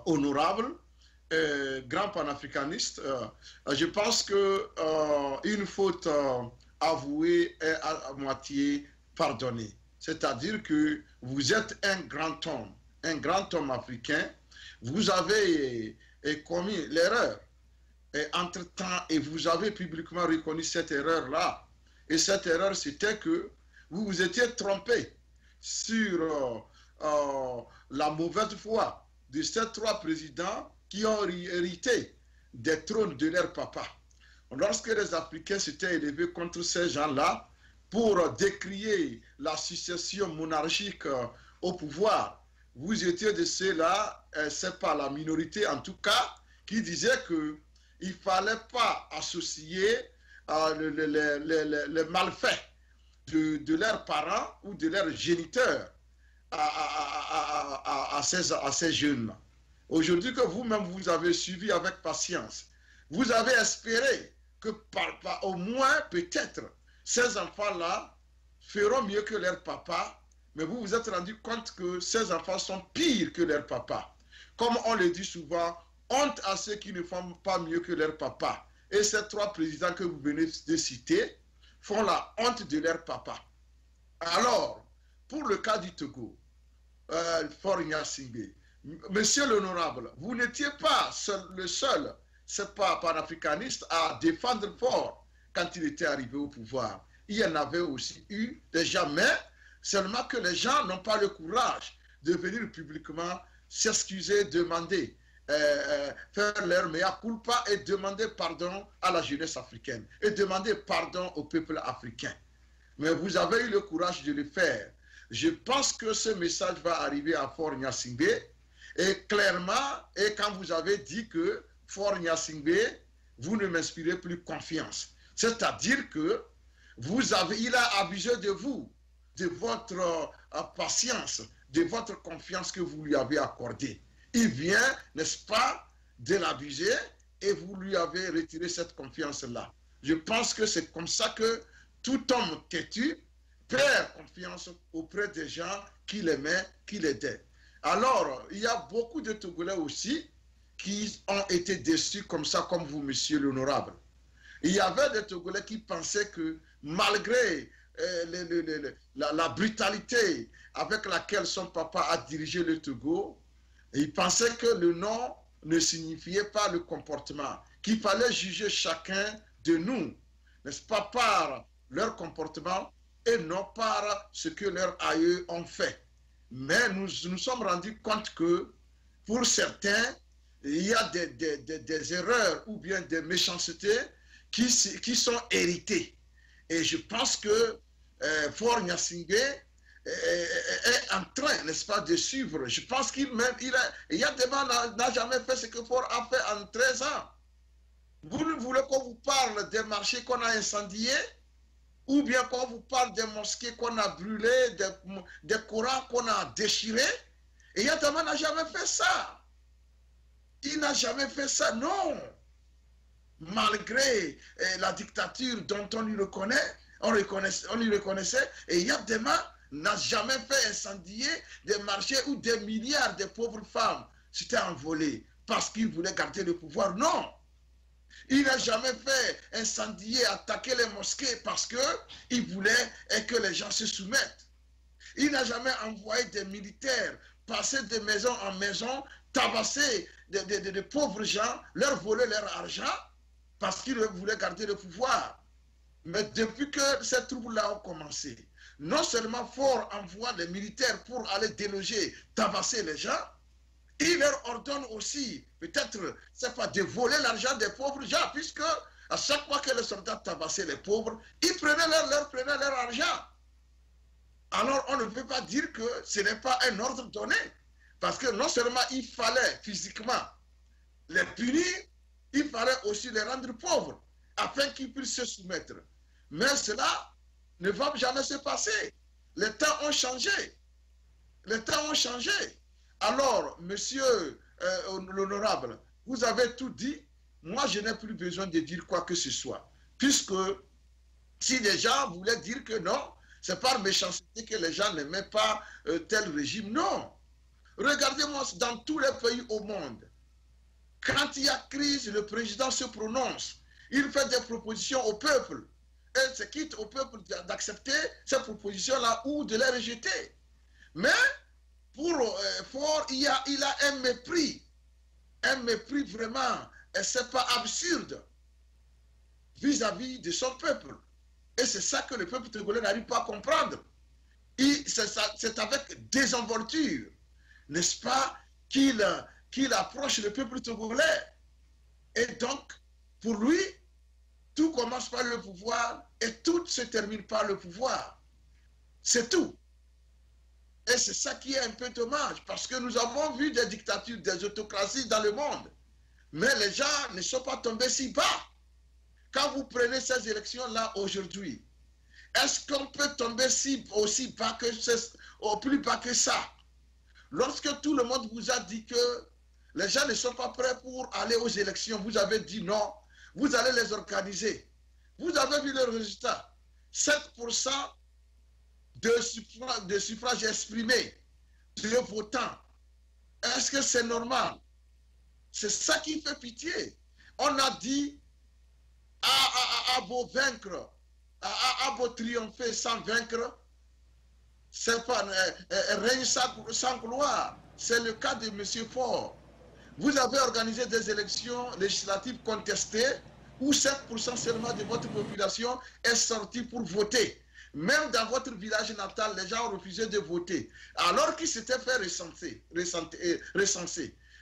honorable, grand panafricaniste, je pense que une faute avouée est à moitié pardonnée. C'est-à-dire que vous êtes un grand homme africain, vous avez commis l'erreur entre-temps et vous avez publiquement reconnu cette erreur-là. Et cette erreur, c'était que vous vous étiez trompé sur la mauvaise foi de ces trois présidents qui ont hérité des trônes de leur papa. Lorsque les Africains s'étaient élevés contre ces gens-là pour décrier la succession monarchique au pouvoir, vous étiez de ceux-là, c'est pas la minorité en tout cas, qui disaient qu'il ne fallait pas associer les malfaits de leurs parents ou de leurs géniteurs à ces jeunes-là. Aujourd'hui que vous-même vous avez suivi avec patience, vous avez espéré que au moins peut-être ces enfants-là feront mieux que leur papa, mais vous vous êtes rendu compte que ces enfants sont pires que leur papa. Comme on le dit souvent, honte à ceux qui ne font pas mieux que leur papa. Et ces trois présidents que vous venez de citer font la honte de leur papa. Alors, pour le cas du Togo, Faure Gnassingbé, monsieur l'honorable, vous n'étiez pas le seul, c'est pas panafricaniste, à défendre Faure quand il était arrivé au pouvoir. Il y en avait aussi eu des gens, mais seulement que les gens n'ont pas le courage de venir publiquement s'excuser, demander, faire leur mea culpa et demander pardon à la jeunesse africaine et demander pardon au peuple africain. Mais vous avez eu le courage de le faire. Je pense que ce message va arriver à Faure Gnassingbé et clairement, et quand vous avez dit que Faure Gnassingbé, vous ne m'inspirez plus confiance. C'est-à-dire que il a abusé de vous, de votre patience, de votre confiance que vous lui avez accordée. Il vient, n'est-ce pas, de l'abuser et vous lui avez retiré cette confiance-là. Je pense que c'est comme ça que tout homme têtu perd confiance auprès des gens qui l'aimaient, qui l'aidaient. Alors, il y a beaucoup de Togolais aussi qui ont été déçus comme ça, comme vous, monsieur l'honorable. Il y avait des Togolais qui pensaient que malgré la brutalité avec laquelle son papa a dirigé le Togo, ils pensaient que le nom ne signifiait pas le comportement, qu'il fallait juger chacun de nous, n'est-ce pas, par leur comportement et non par ce que leurs aïeux ont fait. Mais nous nous sommes rendus compte que pour certains, il y a des erreurs ou bien des méchancetés qui sont héritées. Et je pense que Faure Gnassingbé est en train, n'est-ce pas, de suivre. Je pense qu'il y a des gens n'a jamais fait ce que Faure a fait en 13 ans. Vous voulez qu'on vous parle des marchés qu'on a incendiés ou bien qu'on vous parle des mosquées qu'on a brûlées, des Corans qu'on a déchirés. Et Yatama n'a jamais fait ça. Il n'a jamais fait ça, non. Malgré la dictature dont on lui reconnaît, on lui reconnaissait, et Yatama n'a jamais fait incendier des marchés où des milliards de pauvres femmes s'étaient envolées parce qu'il voulait garder le pouvoir. Non. Il n'a jamais fait incendier, attaquer les mosquées parce qu'il voulait que les gens se soumettent. Il n'a jamais envoyé des militaires passer de maison en maison, tabasser de pauvres gens, leur voler leur argent parce qu'il voulait garder le pouvoir. Mais depuis que ces troubles-là ont commencé, non seulement Faure envoie des militaires pour aller déloger, tabasser les gens, il leur ordonne aussi, peut-être, c'est pas de voler l'argent des pauvres gens, puisque à chaque fois que les soldats tabassaient les pauvres, ils prenaient leur argent. Alors on ne peut pas dire que ce n'est pas un ordre donné, parce que non seulement il fallait physiquement les punir, il fallait aussi les rendre pauvres, afin qu'ils puissent se soumettre. Mais cela ne va jamais se passer. Les temps ont changé. Les temps ont changé. Alors, monsieur l'honorable, vous avez tout dit. Moi, je n'ai plus besoin de dire quoi que ce soit. Puisque si les gens voulaient dire que non, c'est par méchanceté que les gens n'aimaient pas tel régime, non. Regardez-moi dans tous les pays au monde. Quand il y a crise, le président se prononce. Il fait des propositions au peuple. Et c'est quitte au peuple d'accepter ces propositions-là ou de les rejeter. Mais pour Faure, il a un mépris vraiment, et c'est pas absurde vis-à-vis de son peuple. Et c'est ça que le peuple togolais n'arrive pas à comprendre. C'est avec désinvolture, n'est-ce pas, qu'il approche le peuple togolais. Et donc, pour lui, tout commence par le pouvoir et tout se termine par le pouvoir. C'est tout. Et c'est ça qui est un peu dommage, parce que nous avons vu des dictatures, des autocraties dans le monde. Mais les gens ne sont pas tombés si bas. Quand vous prenez ces élections-là aujourd'hui, est-ce qu'on peut tomber aussi bas que au plus bas que ça? Lorsque tout le monde vous a dit que les gens ne sont pas prêts pour aller aux élections, vous avez dit non, vous allez les organiser. Vous avez vu le résultat. 7% de suffrage exprimé de votants. Est-ce que c'est normal? C'est ça qui fait pitié. On a dit à beau vaincre, à beau triompher sans vaincre, c'est pas règne sans gloire. C'est le cas de M. Faure. Vous avez organisé des élections législatives contestées où 7% seulement de votre population est sortie pour voter. Même dans votre village natal, les gens ont refusé de voter, alors qu'ils s'étaient fait recenser.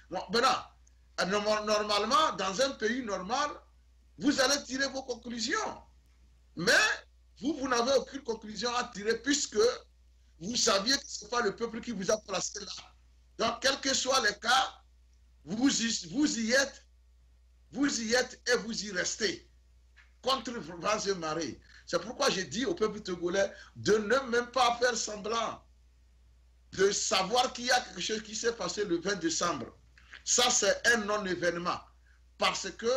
Bon, normalement, dans un pays normal, vous allez tirer vos conclusions. Mais vous n'avez aucune conclusion à tirer puisque vous saviez que ce n'est pas le peuple qui vous a placé là. Donc, quels que soient les cas, vous y êtes et vous y restez contre vents et marées. C'est pourquoi j'ai dit au peuple togolais de ne même pas faire semblant de savoir qu'il y a quelque chose qui s'est passé le 20 décembre. Ça, c'est un non-événement. Parce que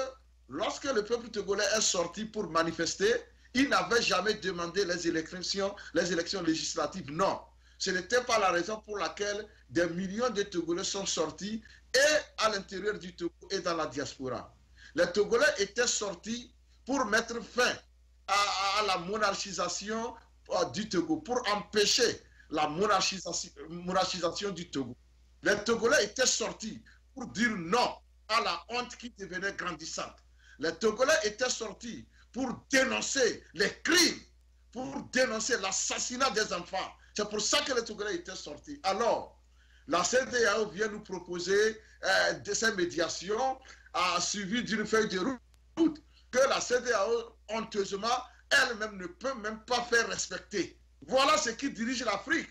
lorsque le peuple togolais est sorti pour manifester, il n'avait jamais demandé les élections législatives. Non. Ce n'était pas la raison pour laquelle des millions de Togolais sont sortis et à l'intérieur du Togo et dans la diaspora. Les Togolais étaient sortis pour mettre fin à la monarchisation du Togo, pour empêcher la monarchisation du Togo. Les Togolais étaient sortis pour dire non à la honte qui devenait grandissante. Les Togolais étaient sortis pour dénoncer les crimes, pour dénoncer l'assassinat des enfants. C'est pour ça que les Togolais étaient sortis. Alors, la CEDEAO vient nous proposer de ces médiations suivies d'une feuille de route que la CEDEAO, honteusement, elle-même ne peut même pas faire respecter. Voilà ce qui dirige l'Afrique.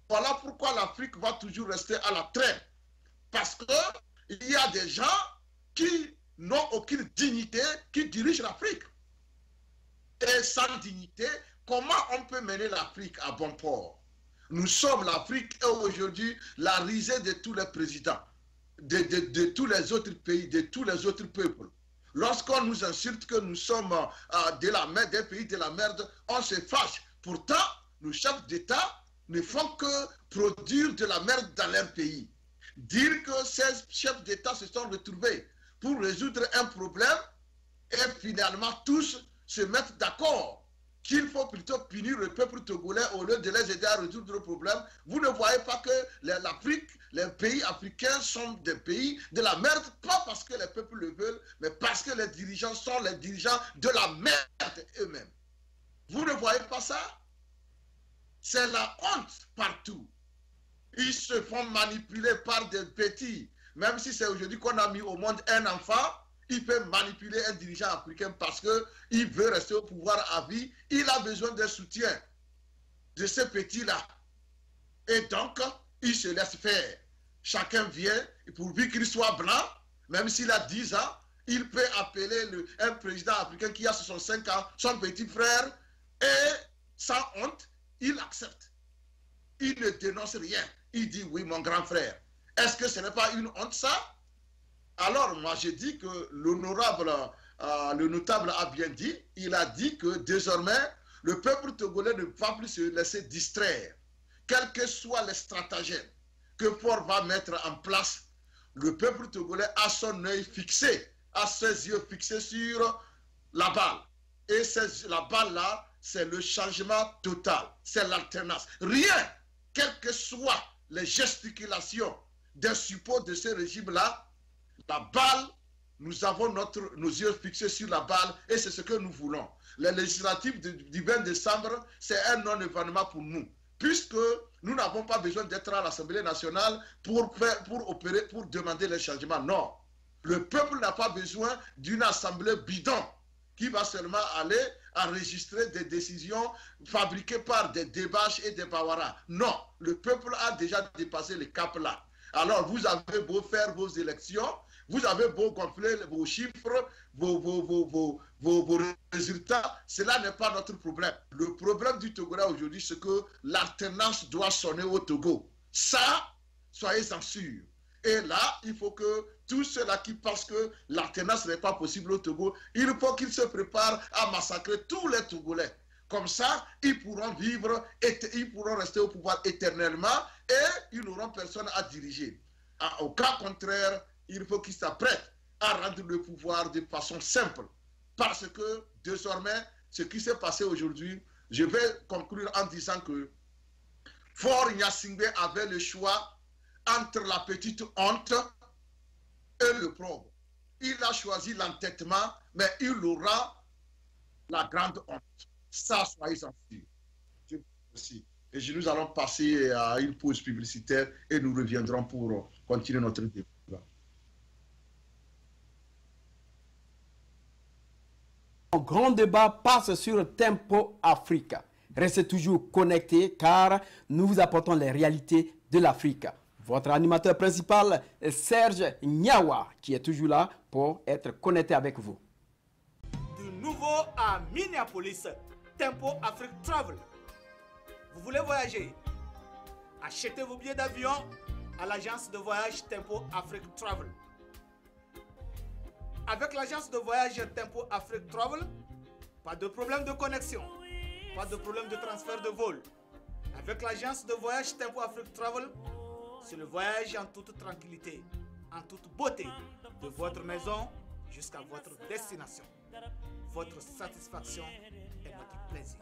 Voilà pourquoi l'Afrique va toujours rester à la traîne. Parce qu'il y a des gens qui n'ont aucune dignité qui dirigent l'Afrique. Et sans dignité, comment on peut mener l'Afrique à bon port? Nous sommes l'Afrique et aujourd'hui la risée de tous les présidents, de tous les autres pays, de tous les autres peuples. Lorsqu'on nous insulte que nous sommes de la merde, des pays de la merde, on se fâche. Pourtant, nos chefs d'État ne font que produire de la merde dans leur pays. Dire que ces chefs d'État se sont retrouvés pour résoudre un problème et finalement tous se mettent d'accord qu'il faut plutôt punir le peuple togolais au lieu de les aider à résoudre le problème. Vous ne voyez pas que l'Afrique, les pays africains sont des pays de la merde, pas parce que les peuples le veulent, mais parce que les dirigeants sont les dirigeants de la merde eux-mêmes. Vous ne voyez pas ça? C'est la honte partout. Ils se font manipuler par des petits. Même si c'est aujourd'hui qu'on a mis au monde un enfant, il peut manipuler un dirigeant africain parce qu'il veut rester au pouvoir à vie. Il a besoin d'un soutien de ces petits-là. Et donc, il se laisse faire. Chacun vient, pourvu qu'il soit blanc, même s'il a 10 ans, il peut appeler un président africain qui a 65 ans, son petit frère, et sans honte, il accepte. Il ne dénonce rien. Il dit, oui, mon grand frère. Est-ce que ce n'est pas une honte, ça? Alors, moi, j'ai dit que l'honorable, le notable a bien dit, il a dit que désormais, le peuple togolais ne va plus se laisser distraire, quels que soient les stratagèmes. que Ford va mettre en place, le peuple togolais a son œil fixé, a ses yeux fixés sur la balle. Et la balle-là, c'est le changement total, c'est l'alternance. Rien, quelles que soient les gesticulations des suppôts de ce régime-là, la balle, nous avons nos yeux fixés sur la balle et c'est ce que nous voulons. Les législatives du 20 décembre, c'est un non-événement pour nous, puisque nous n'avons pas besoin d'être à l'Assemblée nationale pour demander les changements. Non, le peuple n'a pas besoin d'une assemblée bidon qui va seulement aller enregistrer des décisions fabriquées par des débâches et des bawaras. Non, le peuple a déjà dépassé le cap là. Alors, vous avez beau faire vos élections, vous avez beau gonfler vos chiffres, vos résultats, cela n'est pas notre problème. Le problème du Togolais aujourd'hui, c'est que l'alternance doit sonner au Togo. Ça, soyez-en sûrs. Et là, il faut que tous ceux-là qui pensent que l'alternance n'est pas possible au Togo, il faut qu'ils se préparent à massacrer tous les Togolais. Comme ça, ils pourront vivre, ils pourront rester au pouvoir éternellement et ils n'auront personne à diriger. Au cas contraire, il faut qu'ils s'apprêtent à rendre le pouvoir de façon simple. Parce que désormais, ce qui s'est passé aujourd'hui, je vais conclure en disant que Faure Gnassingbé avait le choix entre la petite honte et le probe. Il a choisi l'entêtement, mais il aura la grande honte. Ça, soyez-en sûrs. Je vous remercie. Et nous allons passer à une pause publicitaire et nous reviendrons pour continuer notre débat. Le grand débat passe sur Tempo Africa. Restez toujours connectés car nous vous apportons les réalités de l'Afrique. Votre animateur principal est Serge Nyawa qui est toujours là pour être connecté avec vous. Du nouveau à Minneapolis, Tempo Afrique Travel. Vous voulez voyager? Achetez vos billets d'avion à l'agence de voyage Tempo Afrique Travel. Avec l'agence de voyage Tempo Afrique Travel, pas de problème de connexion, pas de problème de transfert de vol. Avec l'agence de voyage Tempo Afrique Travel, c'est le voyage en toute tranquillité, en toute beauté, de votre maison jusqu'à votre destination. Votre satisfaction est notre plaisir.